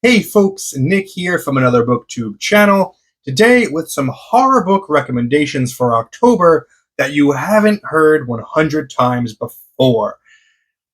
Hey folks, Nick here from Another BookTube channel. Today with some horror book recommendations for October that you haven't heard 100 times before.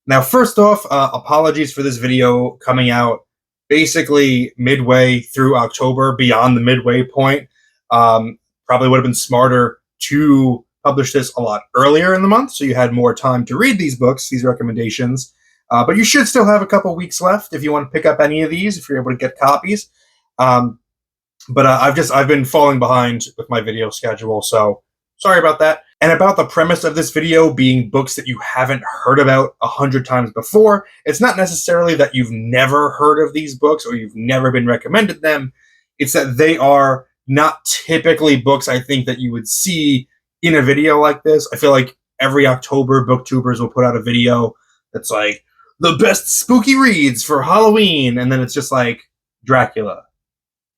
Now, first off, apologies for this video coming out basically midway through October, beyond the midway point. Probably would have been smarter to publish this a lot earlier in the month, so you had more time to read these books, these recommendations. But you should still have a couple weeks left if you want to pick up any of these, if you're able to get copies. But I've been falling behind with my video schedule, so sorry about that. And about the premise of this video being books that you haven't heard about 100 times before, it's not necessarily that you've never heard of these books or you've never been recommended them. It's that they are not typically books I think that you would see in a video like this. I feel like every October, booktubers will put out a video that's like, the best spooky reads for Halloween, and then it's just like Dracula,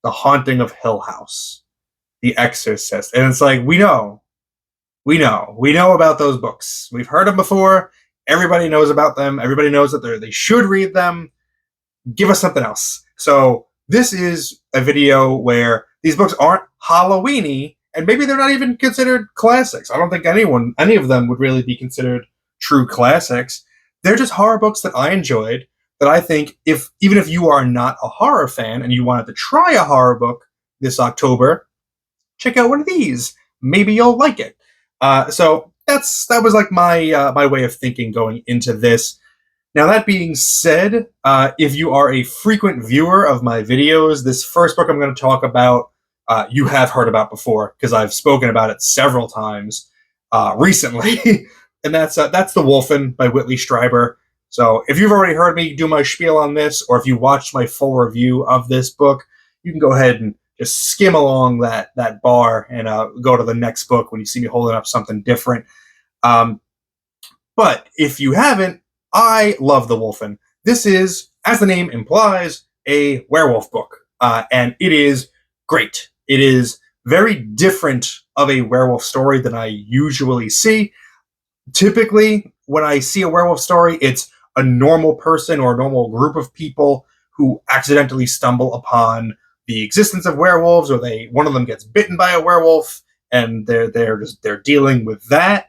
The Haunting of Hill House, The Exorcist, and it's like, we know about those books. We've heard them before. Everybody knows about them. Everybody knows that they should read them. Give us something else. So this is a video where these books aren't Halloweeny, and maybe they're not even considered classics. I don't think any of them would really be considered true classics. They're just horror books that I enjoyed, that I think even if you are not a horror fan and you wanted to try a horror book this October, check out one of these. Maybe you'll like it. So that was like my way of thinking going into this. Now, that being said, if you are a frequent viewer of my videos, this first book I'm going to talk about, you have heard about before, because I've spoken about it several times recently. And that's The Wolfen by Whitley Strieber. So if you've already heard me do my spiel on this, or if you watched my full review of this book, you can go ahead and just skim along that bar and go to the next book when you see me holding up something different. But if you haven't, I love The Wolfen. This is, as the name implies, a werewolf book. And it is great. It is very different of a werewolf story than I usually see. Typically, when I see a werewolf story, it's a normal person or a normal group of people who accidentally stumble upon the existence of werewolves, or one of them gets bitten by a werewolf, and they're dealing with that.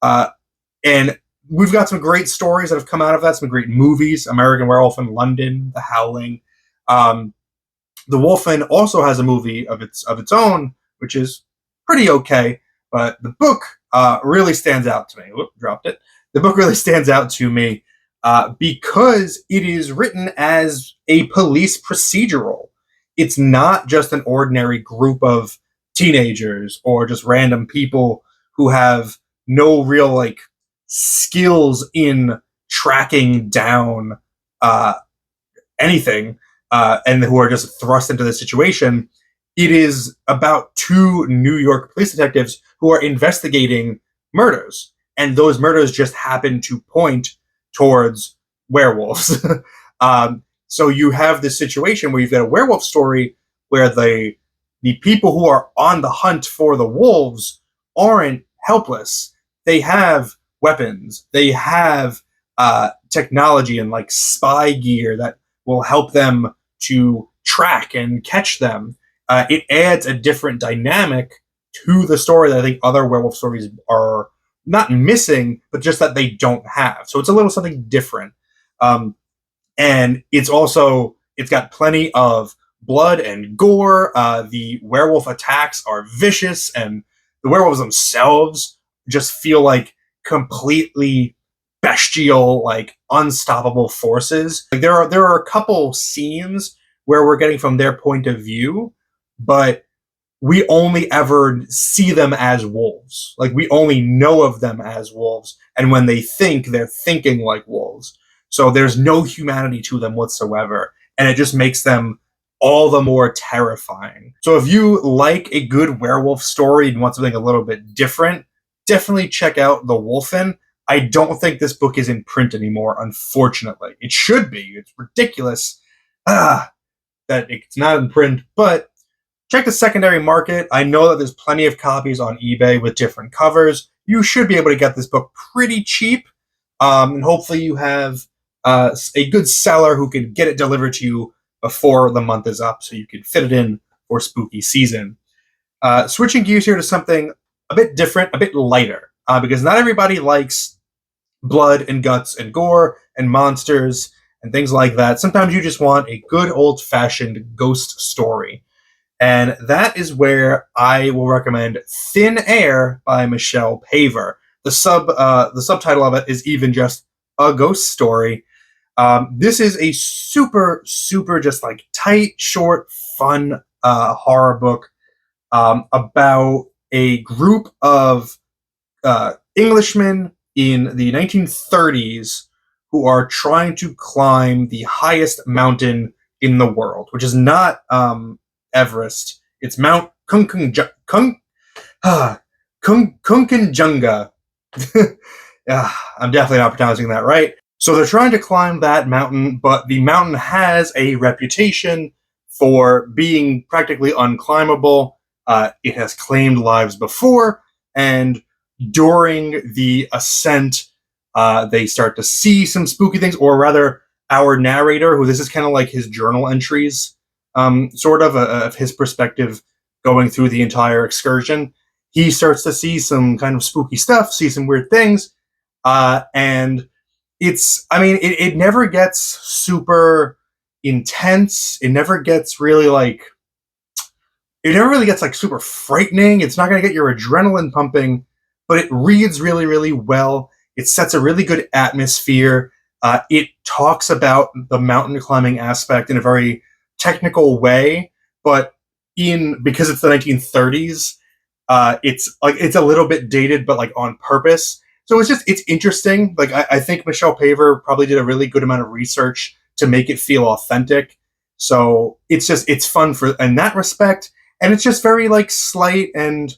And we've got some great stories that have come out of that. Some great movies: American Werewolf in London, The Howling. The Wolfen also has a movie of its own, which is pretty okay. But the book really stands out to me. Whoop, dropped it. The book really stands out to me because it is written as a police procedural. It's not just an ordinary group of teenagers or just random people who have no real skills in tracking down anything and who are just thrust into this situation. It is about two New York police detectives who are investigating murders, and those murders just happen to point towards werewolves. So you have this situation where you've got a werewolf story where the people who are on the hunt for the wolves aren't helpless. They have weapons. They have technology and spy gear that will help them to track and catch them. It adds a different dynamic to the story that I think other werewolf stories are not missing, but just that they don't have. So it's a little something different. And it's got plenty of blood and gore. The werewolf attacks are vicious, and the werewolves themselves just feel like completely bestial, unstoppable forces. There are a couple scenes where we're getting from their point of view, but we only ever see them as wolves. We only know of them as wolves, and when they think, they're thinking like wolves. So there's no humanity to them whatsoever, and it just makes them all the more terrifying. So if you like a good werewolf story and want something a little bit different, definitely check out The Wolfen. I don't think this book is in print anymore, unfortunately. It should be. It's ridiculous that it's not in print, but check the secondary market. I know that there's plenty of copies on eBay with different covers. You should be able to get this book pretty cheap, and hopefully you have a good seller who can get it delivered to you before the month is up so you can fit it in for spooky season. Switching gears here to something a bit different, a bit lighter, because not everybody likes blood and guts and gore and monsters and things like that. Sometimes you just want a good old-fashioned ghost story. And that is where I will recommend Thin Air by Michelle Paver. The subtitle of it is even just a ghost story. This is a super, super just like tight, short, fun horror book about a group of Englishmen in the 1930s who are trying to climb the highest mountain in the world, which is not Everest. It's Mount Kunkung Kunkunjunga. I'm definitely not pronouncing that right. So they're trying to climb that mountain, but the mountain has a reputation for being practically unclimbable. It has claimed lives before, and during the ascent, they start to see some spooky things, or rather, our narrator, who this is kind of like his journal entries, sort of his perspective going through the entire excursion. He starts to see some kind of spooky stuff, see some weird things, and it never gets super intense. It never really gets like super frightening. It's not going to get your adrenaline pumping, but it reads really, really well. It sets a really good atmosphere. It talks about the mountain climbing aspect in a very technical way, but because it's the 1930s, it's a little bit dated, but like on purpose. So it's interesting. Like I think Michelle Paver probably did a really good amount of research to make it feel authentic. So it's fun in that respect, and it's just very like slight and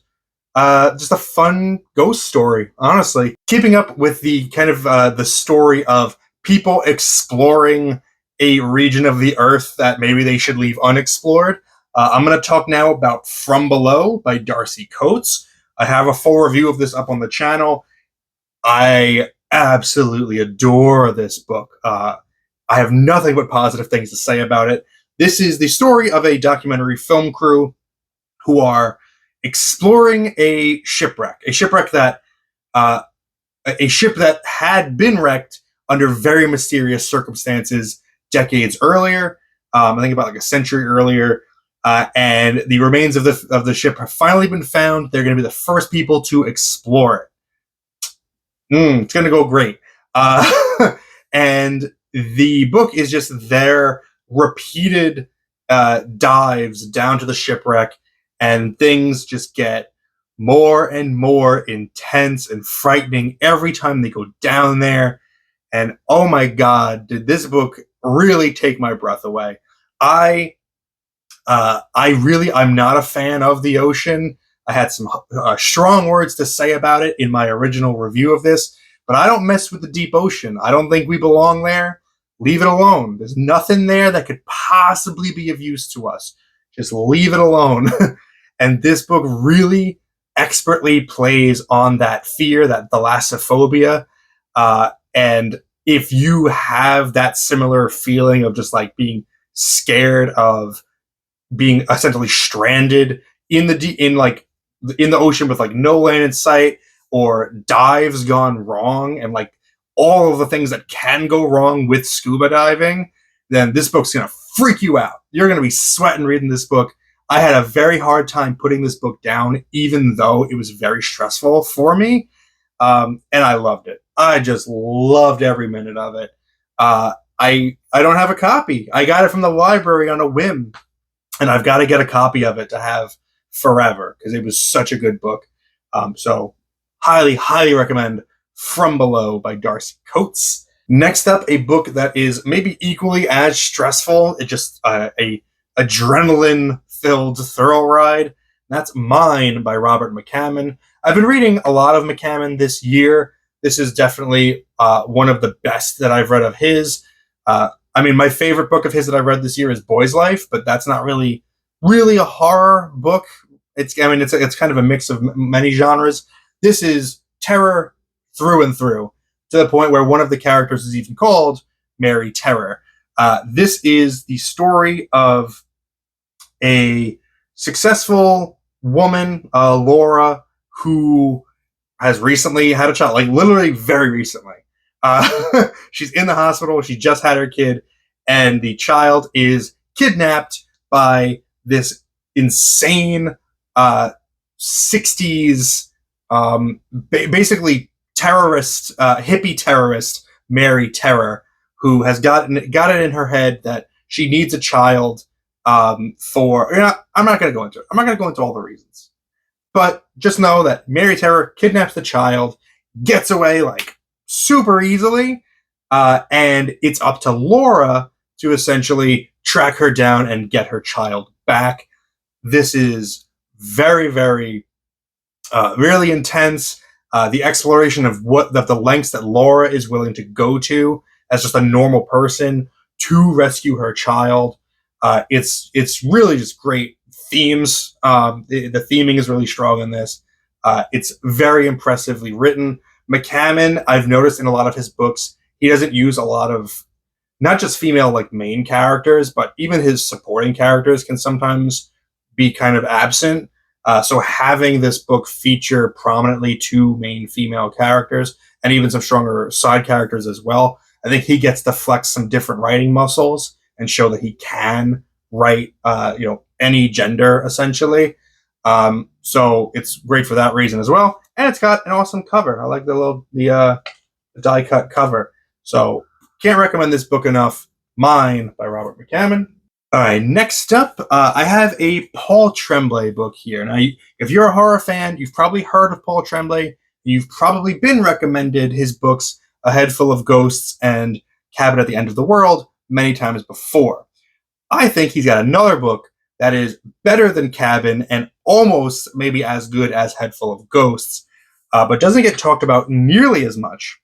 just a fun ghost story. Honestly, keeping up with the kind of the story of people exploring a region of the earth that maybe they should leave unexplored. I'm going to talk now about From Below by Darcy Coates. I have a full review of this up on the channel. I absolutely adore this book. I have nothing but positive things to say about it. This is the story of a documentary film crew who are exploring a shipwreck that a ship that had been wrecked under very mysterious circumstances decades earlier. I think about like a century earlier. And the remains of the ship have finally been found. They're going to be the first people to explore it. It's going to go great. And the book is just their repeated dives down to the shipwreck, and things just get more and more intense and frightening every time they go down there. And oh my God, did this book really take my breath away. I'm not a fan of the ocean. I had some strong words to say about it in my original review of this, but I don't mess with the deep ocean. I don't think we belong there. Leave it alone. There's nothing there that could possibly be of use to us. Just leave it alone. And this book really expertly plays on that fear, that thalassophobia. And if you have that similar feeling of just like being scared of being essentially stranded in the ocean with like no land in sight, or dives gone wrong, and like all of the things that can go wrong with scuba diving, then this book's gonna freak you out. You're gonna be sweating reading this book. I had a very hard time putting this book down, even though it was very stressful for me. And I loved it. I just loved every minute of it. I don't have a copy. I got it from the library on a whim, and I've got to get a copy of it to have forever because it was such a good book. So highly, highly recommend From Below by Darcy Coates. Next up, a book that is maybe equally as stressful. It's just a adrenaline-filled thrill ride. That's Mine by Robert McCammon. I've been reading a lot of McCammon this year. This is definitely one of the best that I've read of his. My favorite book of his that I've read this year is Boy's Life, but that's not really a horror book. It's kind of a mix of many genres. This is terror through and through, to the point where one of the characters is even called Mary Terror. This is the story of a successful woman, Laura, who has recently had a child, like literally very recently. She's in the hospital. She just had her kid, and the child is kidnapped by this insane 60s, basically terrorist, hippie terrorist, Mary Terror, who has got it in her head that she needs a child. For I'm not going to go into it. I'm not going to go into all the reasons, but just know that Mary Terror kidnaps the child, gets away like super easily, and it's up to Laura to essentially track her down and get her child back. This is very, very, really intense. The exploration of the lengths that Laura is willing to go to as just a normal person to rescue her child. It's really just great themes. The theming is really strong in this. It's very impressively written. McCammon, I've noticed in a lot of his books, he doesn't use a lot of not just female like main characters, but even his supporting characters can sometimes be kind of absent. So having this book feature prominently two main female characters and even some stronger side characters as well, I think he gets to flex some different writing muscles and show that he can write, any gender essentially. So it's great for that reason as well, and it's got an awesome cover. I like the die cut cover. So can't recommend this book enough. Mine by Robert McCammon. All right, next up, I have a Paul Tremblay book here. Now, if you're a horror fan, you've probably heard of Paul Tremblay. You've probably been recommended his books, A Head Full of Ghosts and Cabin at the End of the World, many times before. I think he's got another book that is better than Cabin and almost maybe as good as Head Full of Ghosts, but doesn't get talked about nearly as much.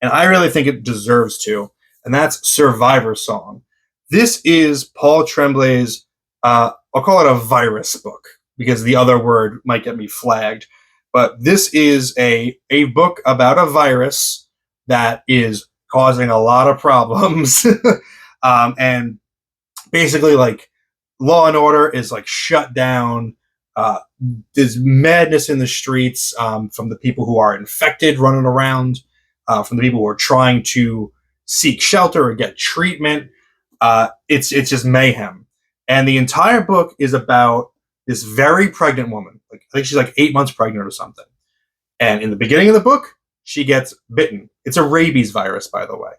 And I really think it deserves to, and that's Survivor Song. This is Paul Tremblay's, I'll call it a virus book, because the other word might get me flagged. But this is a book about a virus that is causing a lot of problems. And basically, like, law and order is, like, shut down. There's madness in the streets from the people who are infected running around, from the people who are trying to seek shelter or get treatment. It's just mayhem. And the entire book is about this very pregnant woman. Like, I think she's like 8 months pregnant or something. And in the beginning of the book, she gets bitten. It's a rabies virus, by the way.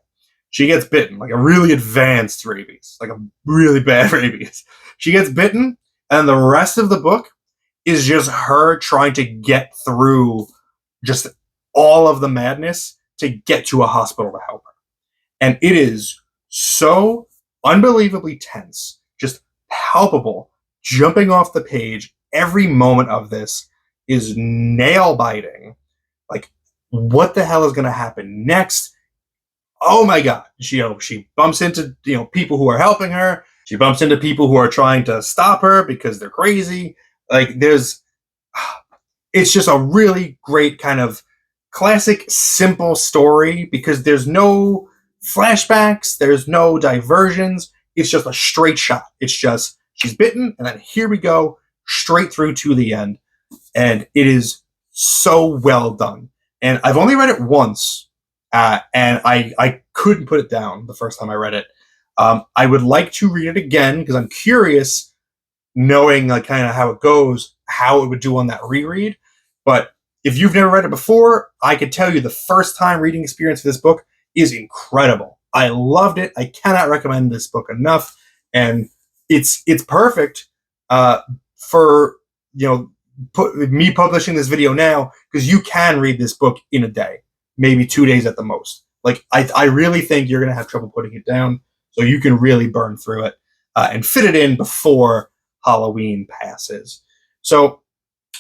She gets bitten, like a really advanced rabies, like a really bad rabies. She gets bitten, and the rest of the book is just her trying to get through just all of the madness to get to a hospital to help her. And it is so unbelievably tense, just palpable, jumping off the page. Every moment of this is nail biting. Like, what the hell is going to happen next? Oh my God. She bumps into, people who are helping her. She bumps into people who are trying to stop her because they're crazy. Like, it's just a really great kind of classic, simple story because there's no flashbacks, there's no diversions. It's just a straight shot. It's just, she's bitten, and then here we go, straight through to the end. And it is so well done. And I've only read it once, and I couldn't put it down the first time I read it. I would like to read it again because I'm curious, knowing like kind of how it goes, how it would do on that reread. But if you've never read it before, I could tell you the first time reading experience for this book is incredible. I loved it. I cannot recommend this book enough, and it's perfect for me publishing this video now, because you can read this book in a day, maybe 2 days at the most. Like, I really think you're gonna have trouble putting it down, so you can really burn through it and fit it in before Halloween passes. So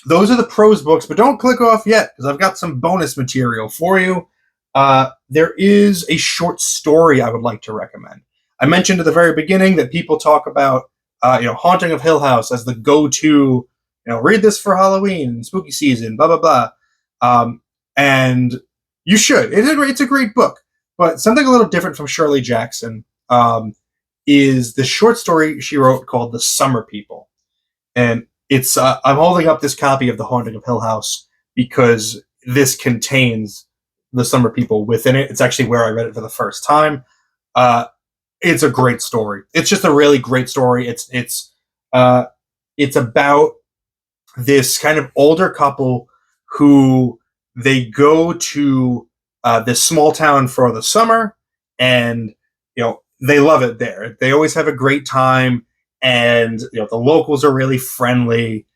those are the prose books, but don't click off yet because I've got some bonus material for you. There is a short story I would like to recommend. I mentioned at the very beginning that people talk about, Haunting of Hill House as the go-to, read this for Halloween, spooky season, blah, blah, blah. And you should. It's a great book, but something a little different from Shirley Jackson. is the short story she wrote called The Summer People. And it's I'm holding up this copy of The Haunting of Hill House because this contains The Summer People within it. It's actually where I read it for the first time. It's a great story. It's just a really great story. It's about this kind of older couple who they go to this small town for the summer, and they love it there. They always have a great time, and the locals are really friendly.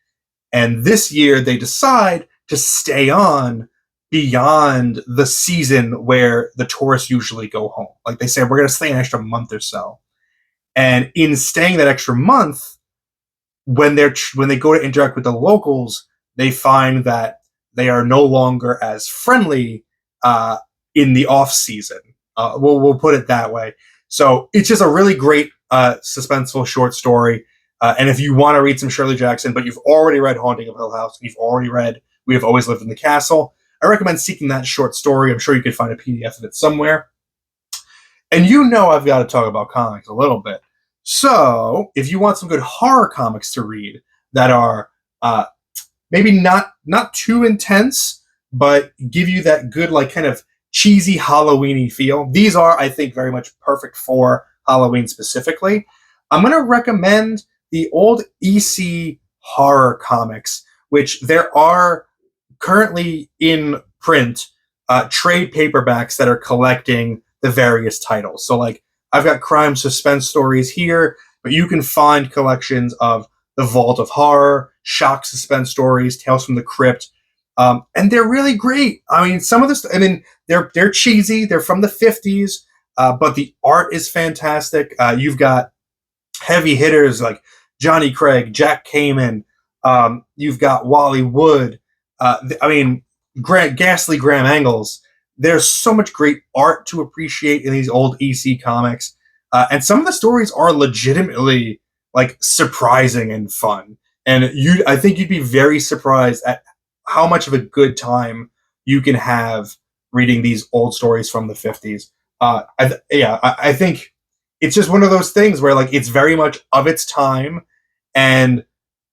And this year they decide to stay on beyond the season where the tourists usually go home. Like they say, we're going to stay an extra month or so. And in staying that extra month, when they go to interact with the locals, they find that they are no longer as friendly in the off season. We'll put it that way. So it's just a really great suspenseful short story. And if you want to read some Shirley Jackson, but you've already read Haunting of Hill House, and you've already read We Have Always Lived in the Castle, I recommend seeking that short story. I'm sure you could find a PDF of it somewhere. And I've got to talk about comics a little bit. So if you want some good horror comics to read that are maybe not too intense, but give you that good, like, kind of cheesy Halloween-y feel, these are, I think, very much perfect for Halloween specifically. I'm going to recommend the old EC horror comics, which there are currently in print trade paperbacks that are collecting the various titles. So, like, I've got crime suspense stories here, but you can find collections of The Vault of Horror, shock suspense stories, Tales from the Crypt, and they're really great. I mean, some of this, they're cheesy. They're from the 50s, but the art is fantastic. You've got heavy hitters like Johnny Craig, Jack Kamen. You've got Wally Wood. Ghastly Graham Engels. There's so much great art to appreciate in these old EC comics. And some of the stories are legitimately, like, surprising and fun. And I think you'd be very surprised at how much of a good time you can have reading these old stories from the 50s. I think it's just one of those things where, like, it's very much of its time, and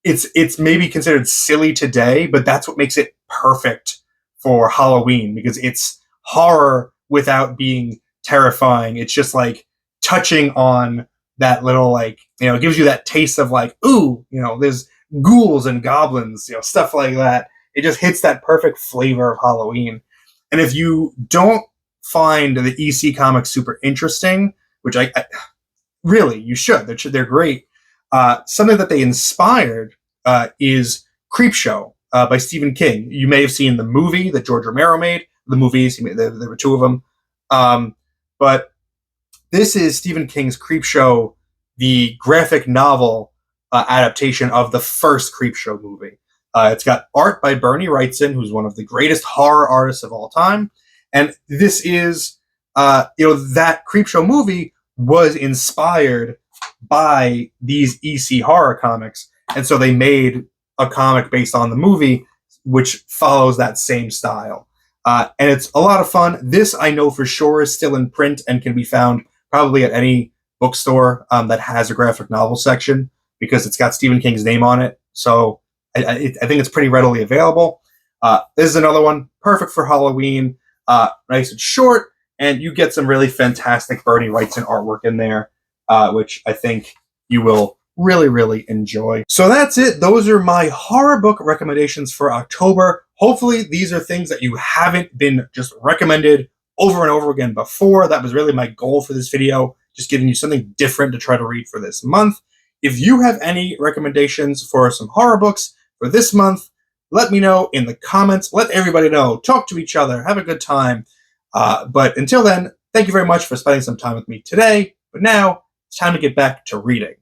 it's maybe considered silly today, but that's what makes it perfect for Halloween, because it's horror without being terrifying. It's just, like, touching on that little, like, it gives you that taste of, like, ooh, there's ghouls and goblins, stuff like that. It just hits that perfect flavor of Halloween. And if you don't find the EC comics super interesting, which I really, you should. They're great. Something that they inspired is Creepshow by Stephen King. You may have seen the movie that George Romero made. The movies, there were two of them. But this is Stephen King's Creepshow, the graphic novel adaptation of the first Creepshow movie. It's got art by Bernie Wrightson, who's one of the greatest horror artists of all time. And this is, that Creepshow movie was inspired by these EC horror comics. And so they made a comic based on the movie, which follows that same style. And it's a lot of fun. This, I know for sure, is still in print and can be found probably at any bookstore that has a graphic novel section, because it's got Stephen King's name on it. So I think it's pretty readily available. This is another one, perfect for Halloween. Nice and short, and you get some really fantastic Bernie Wrightson artwork in there, which I think you will really, really enjoy. So that's it. Those are my horror book recommendations for October. Hopefully these are things that you haven't been just recommended over and over again before. That was really my goal for this video, just giving you something different to try to read for this month. If you have any recommendations for some horror books for this month, let me know in the comments. Let everybody know. Talk to each other. Have a good time. But until then, thank you very much for spending some time with me today. But now it's time to get back to reading.